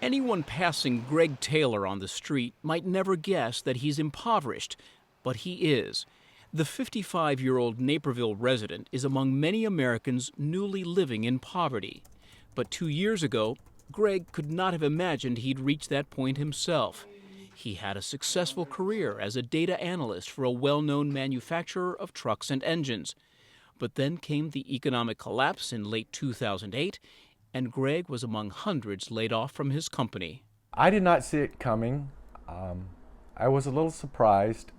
Anyone passing Greg Taylor on the street might never guess that he's impoverished, but he is. The 55-year-old Naperville resident is among many Americans newly living in poverty. But 2 years ago, Greg could not have imagined he'd reach that point himself. He had a successful career as a data analyst for a well-known manufacturer of trucks and engines. But then came the economic collapse in late 2008, and Greg was among hundreds laid off from his company. I did not see it coming. I was a little surprised,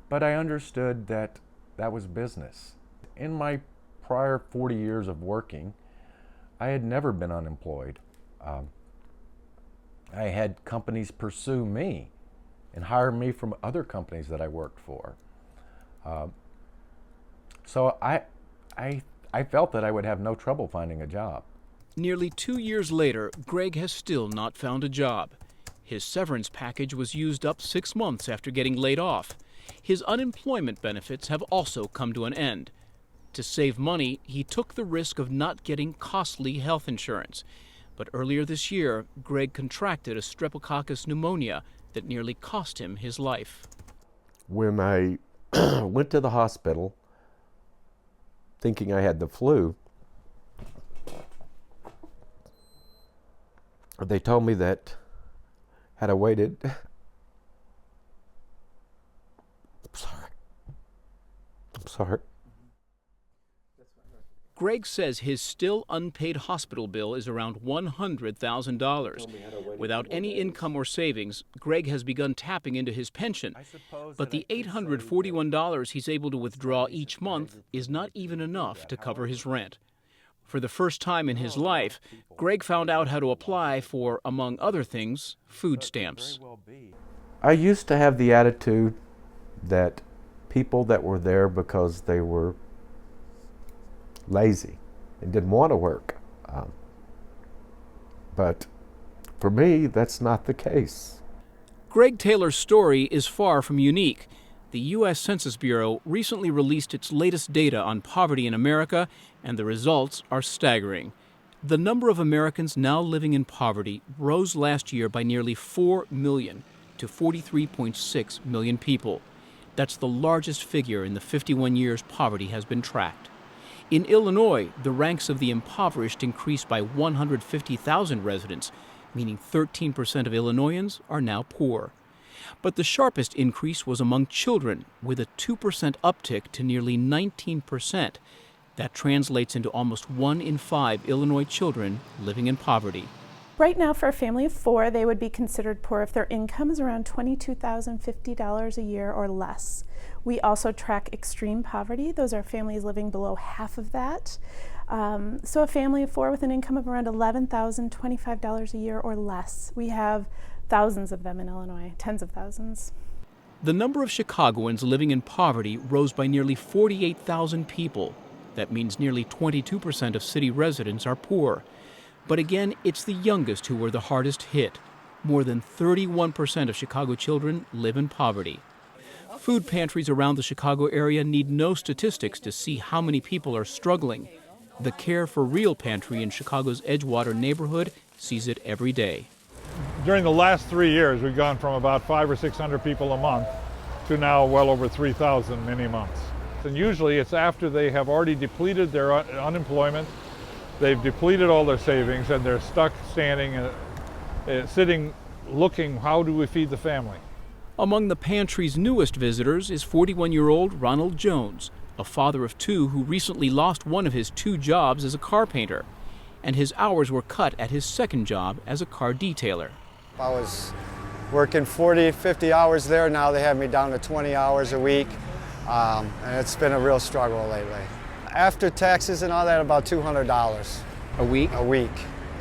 but I understood that that was business. In my prior 40 years of working, I had never been unemployed. I had companies pursue me and hire me from other companies that I worked for. So I felt that I would have no trouble finding a job. Nearly 2 years later, Greg has still not found a job. His severance package was used up 6 months after getting laid off. His unemployment benefits have also come to an end. To save money, he took the risk of not getting costly health insurance. But earlier this year, Greg contracted a streptococcus pneumonia that nearly cost him his life. When I went to the hospital thinking I had the flu, they told me that had I waited, I'm sorry. Greg says his still unpaid hospital bill is around $100,000. Without any income or savings, Greg has begun tapping into his pension. But the $841 he's able to withdraw each month is not even enough to cover his rent. For the first time in his life, Greg found out how to apply for, among other things, food stamps. I used to have the attitude that people that were there because they were lazy and didn't want to work. But for me, that's not the case. Greg Taylor's story is far from unique. The U.S. Census Bureau recently released its latest data on poverty in America, and the results are staggering. The number of Americans now living in poverty rose last year by nearly 4 million to 43.6 million people. That's the largest figure in the 51 years poverty has been tracked. In Illinois, the ranks of the impoverished increased by 150,000 residents, meaning 13% of Illinoisans are now poor. But the sharpest increase was among children, with a 2% uptick to nearly 19%. That translates into almost 1 in 5 Illinois children living in poverty. Right now, for a family of 4, they would be considered poor if their income is around $22,050 a year or less. We also track extreme poverty. Those are families living below half of that. So a family of 4 with an income of around $11,025 a year or less. We have thousands of them in Illinois, tens of thousands. The number of Chicagoans living in poverty rose by nearly 48,000 people. That means nearly 22% of city residents are poor. But again, it's the youngest who were the hardest hit. More than 31% of Chicago children live in poverty. Food pantries around the Chicago area need no statistics to see how many people are struggling. The Care for Real pantry in Chicago's Edgewater neighborhood sees it every day. During the last 3 years, we've gone from about 500 or 600 people a month to now well over 3,000 many months. And usually it's after they have already depleted their unemployment, they've depleted all their savings, and they're stuck standing, sitting, looking, how do we feed the family? Among the pantry's newest visitors is 41-year-old Ronald Jones, a father of 2 who recently lost one of his 2 jobs as a car painter, and his hours were cut at his second job as a car detailer. I was working 40, 50 hours there. Now they have me down to 20 hours a week, and it's been a real struggle lately. After taxes and all that, about $200. A week? A week,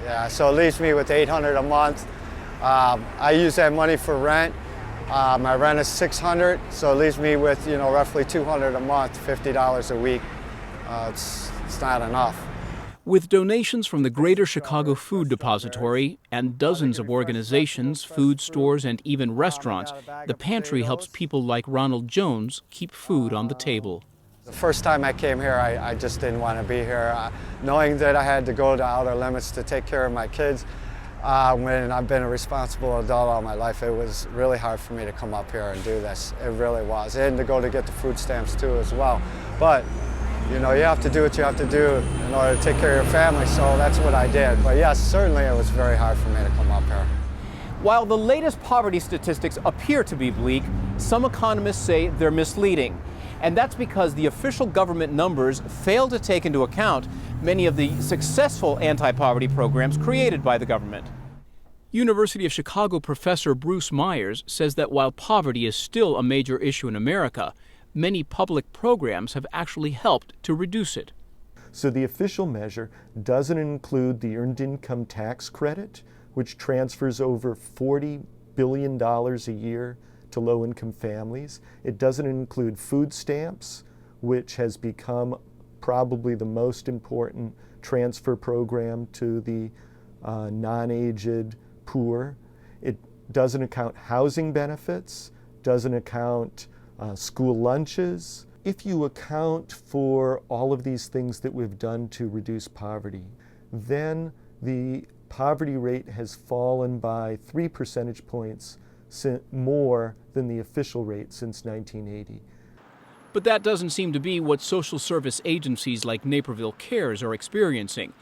yeah. So it leaves me with $800 a month. I use that money for rent. My rent is $600, so it leaves me with, roughly $200 a month, $50 a week. It's not enough. With donations from the Greater Chicago Food Depository and dozens of organizations, food stores, and even restaurants, the pantry helps people like Ronald Jones keep food on the table. The first time I came here, I just didn't want to be here. Knowing that I had to go to outer limits to take care of my kids, When I've been a responsible adult all my life, it was really hard for me to come up here and do this. It really was. And to go to get the food stamps too as well. But, you know, you have to do what you have to do in order to take care of your family, so that's what I did. But yes, certainly it was very hard for me to come up here. While the latest poverty statistics appear to be bleak, some economists say they're misleading. And that's because the official government numbers fail to take into account many of the successful anti-poverty programs created by the government. University of Chicago professor Bruce Myers says that while poverty is still a major issue in America, many public programs have actually helped to reduce it. So the official measure doesn't include the earned income tax credit, which transfers over $40 billion a year to low-income families. It doesn't include food stamps, which has become probably the most important transfer program to the non-aged poor. It doesn't account housing benefits, doesn't account school lunches. If you account for all of these things that we've done to reduce poverty, then the poverty rate has fallen by 3 percentage points more than the official rate since 1980. But that doesn't seem to be what social service agencies like Naperville Cares are experiencing.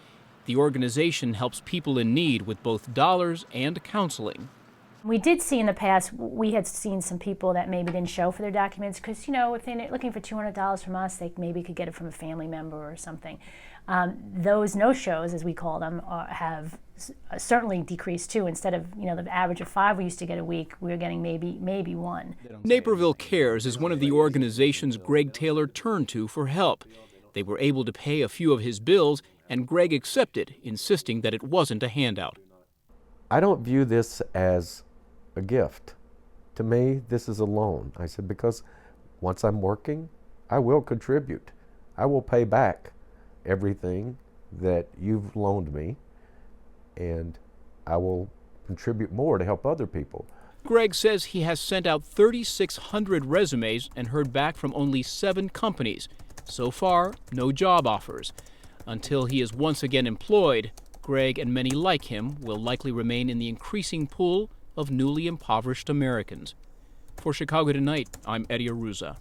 The organization helps people in need with both dollars and counseling. We did see in the past, we had seen some people that maybe didn't show for their documents because, you know, if they're looking for $200 from us, they maybe could get it from a family member or something. Those no-shows, as we call them, have certainly decreased too. Instead of, you know, the average of 5 we used to get a week, we were getting maybe 1. Naperville Cares is one of the organizations Greg Taylor turned to for help. They were able to pay a few of his bills, and Greg accepted, insisting that it wasn't a handout. I don't view this as a gift. To me, this is a loan. I said, because once I'm working, I will contribute. I will pay back everything that you've loaned me, and I will contribute more to help other people. Greg says he has sent out 3,600 resumes and heard back from only 7 companies. So far, no job offers. Until he is once again employed, Greg and many like him will likely remain in the increasing pool of newly impoverished Americans. For Chicago Tonight, I'm Eddie Arruza.